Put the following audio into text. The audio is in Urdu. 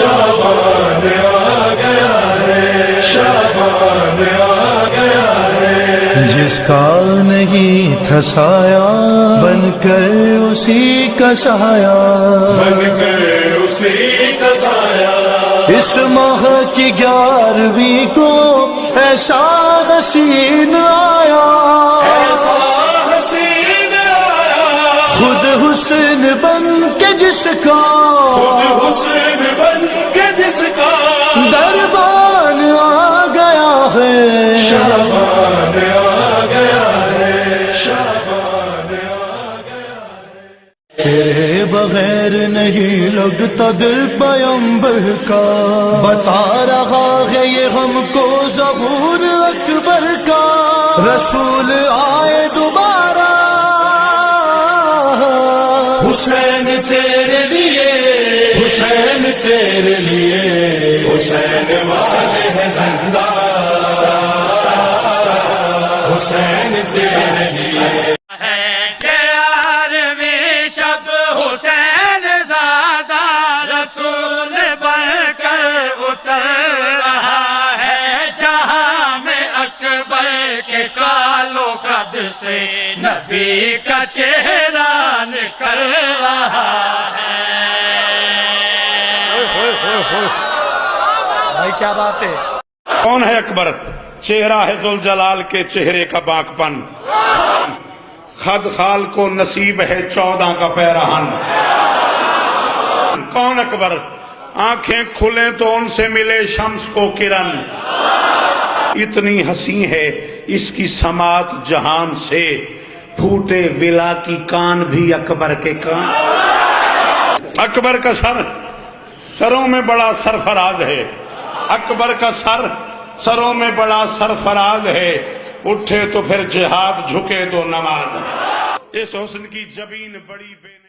شعبان آ گیا ہے، شعبان آ گیا ہے، جس کا نہیں تھا سایہ بن کر اسی کا سایہ، بن کر اسی کا سایہ، اس ماہ کی 11ویں کو ایسا حسین آیا، ایسا حسین آیا، خود حسین بن کے جس کا، خود حسین بن کے جس کا دربان آ گیا ہے، شعبان آ گیا ہے، شعبان آ گیا ہے، تیرے بغیر نہیں لگتا دل پیمبر کا، بتا رہا ہے یہ ہم کو ظہور اکبر کا، رسول آئے دوبارہ، حسین تیرے لیے، حسین تیرے لیے، حسین والے ہیں زندہ، حسین تیرے لیے، حسین زادہ رسول بن کر اتر رہا ہے، جہاں میں اکبر کے قال و قد سے نبی کا چہرہ نکل رہا ہے۔ بھائی کیا بات ہے؟ کون ہے اکبر؟ چہرہ ہے ذوالجلال کے چہرے کا باک پن، خد خال کو نصیب ہے 14 کا پیرہن۔ کون اکبر؟ آنکھیں کھلیں تو ان سے ملے شمس کو کرن، اتنی حسین ہے اس کی سماعت جہان سے، پھوٹے ولا کی کان بھی اکبر کے کان۔ اکبر کا سر سروں میں بڑا سرفراز ہے، اکبر کا سر سروں میں بڑا سرفراز ہے، اٹھے تو پھر جہاد، جھکے تو نماز۔ اس حسن کی جبین بڑی بے